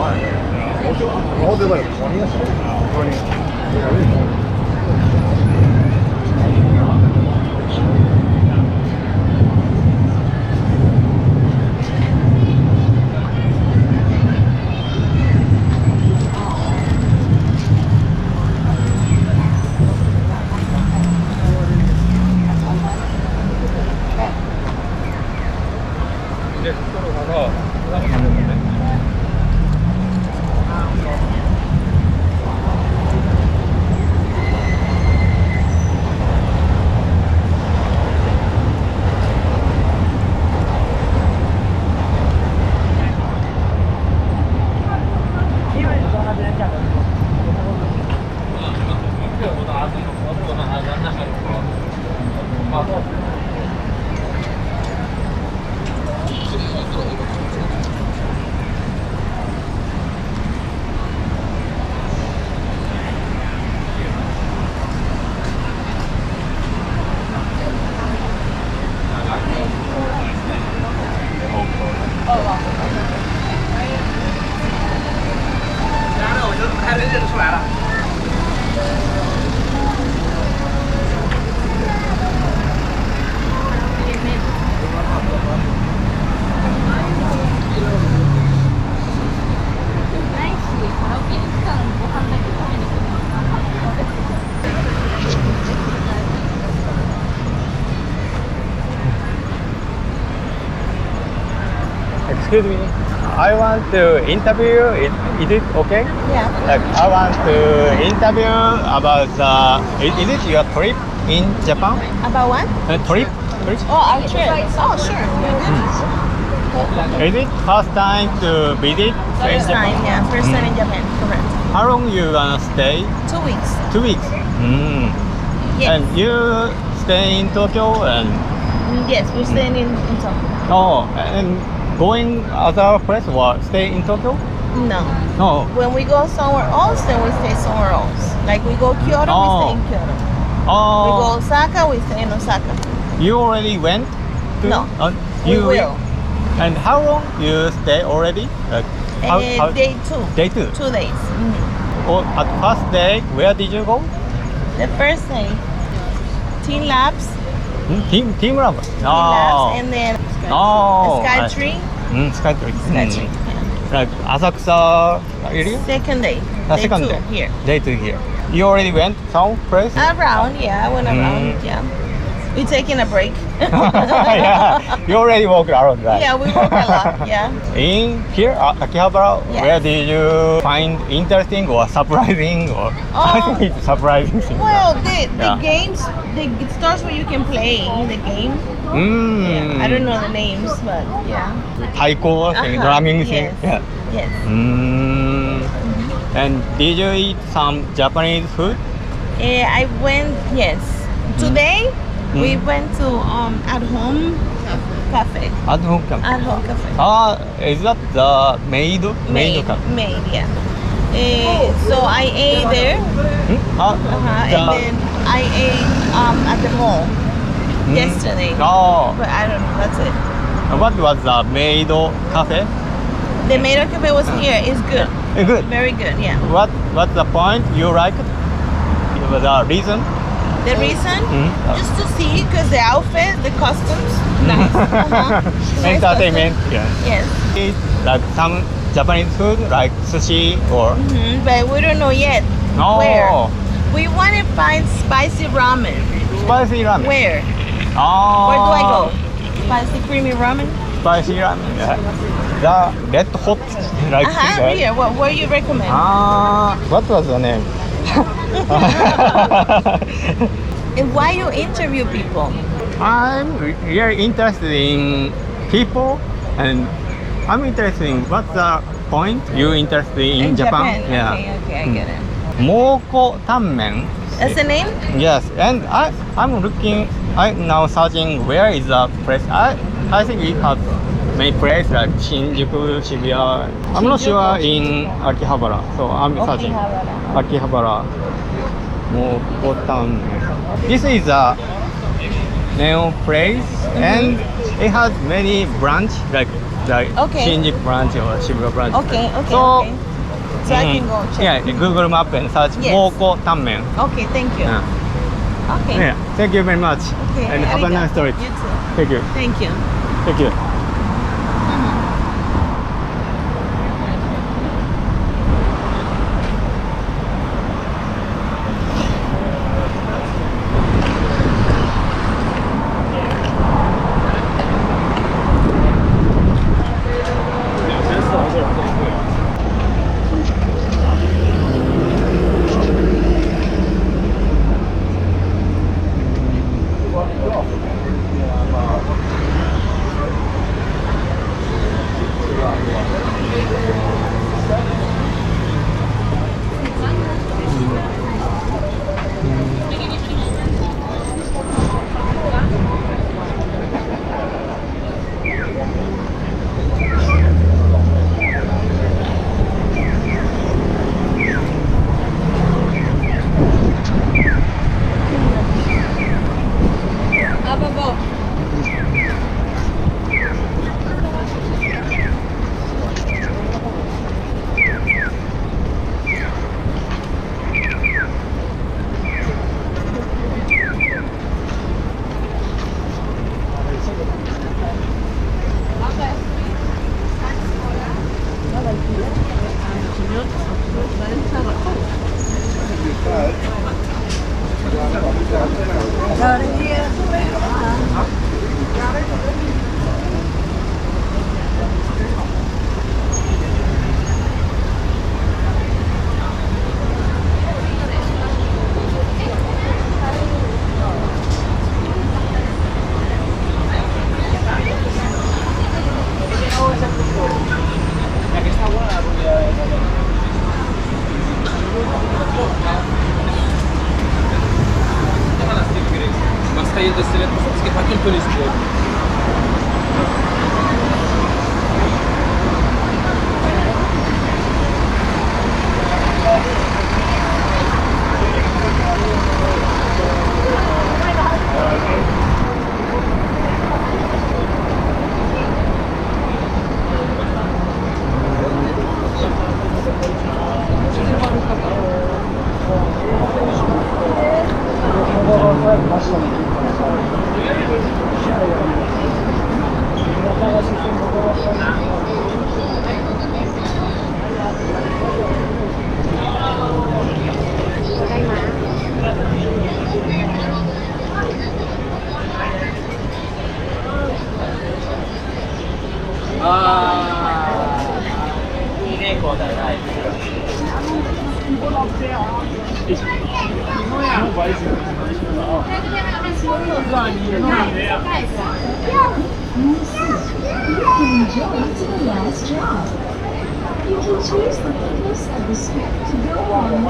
All the way 20 or so? 20. Excuse me, I want to interview. Is it okay? Yeah. Like I want to interview about is it your trip in Japan? About what? Trip? Oh, our trip. Oh, sure. Is it first time to visit First Japan? time, yeah. First time in Japan, correct. How long you gonna stay? 2 weeks. 2 weeks. Yes. And you stay in Tokyo and Yes, we're staying in Tokyo. and going other place or stay in Tokyo? No. No. When we go somewhere else, then we stay somewhere else. Like we go Kyoto, we stay in Kyoto. We go Osaka, we stay in Osaka. You already went to? No. You We will. And how long you stay already? Like, Day 2. Day 2. 2 days. Or at first day, where did you go? The first day, Teen Labs. Team Lab. Teen Labs, and then Sky Tree. Sky Tree. Sky Tree. Yeah. Like Asakusa area? Second day. Day Second 2 day. here. Day 2 here. You already went some place? Around, yeah, I went around, yeah. We're taking a break. Yeah, you already walked around, right? Yeah, we walk a lot, yeah. In here, Akihabara, Yes. where did you find interesting or surprising or I think it's surprising thing? Well, the Yeah. games, the stores where you can play the game. Yeah, I don't know the names, but yeah. Taiko thing, drumming thing. Yes. Yeah. Yes. And did you eat some Japanese food? I went, yes. Today, we went to At Home Cafe. At home cafe. At Home Cafe. Is that the maid cafe? Made, yeah. So I ate there. And then I ate at the mall yesterday. Oh, But I don't know, that's it. what was the maid cafe? The Maid Cafe was here. It's good. Good. Very good, yeah. What's the point you like it? The reason? The reason? Just to see, because the outfit, the costumes, nice. Nice Entertainment. costumes. Yeah. Yes. Eat like some Japanese food like sushi or But we don't know yet where. We want to find spicy ramen. Spicy ramen. Where? Oh. Where do I go? Spicy creamy ramen? Spicy ramen. Yeah. The red hot like Here. Where you recommend? What was the name? And why you interview people? I'm really interested in people and I'm interested in what's the point you interested in Japan? Yeah. Okay, I get it. Moko Tanmen. That's the name? Yes, and I'm now searching where is the place. I think it has many places like Shinjuku, Shibuya. I'm not sure in Akihabara, so I'm searching. Akihabara. Moko Tanmen. This is a neon place and it has many branches like the Okay. Shinjuku branch or Shibuya branch. Okay, okay, So, okay. So I can go check. Yeah, Google Map and search Yes. Moko Tanmen. Okay, thank you. Yeah. Okay. Yeah. Thank you very much. Okay. And have a nice trip. You too. Thank you. Thank you. Thank you. You can choose the thickness of the strip to go on.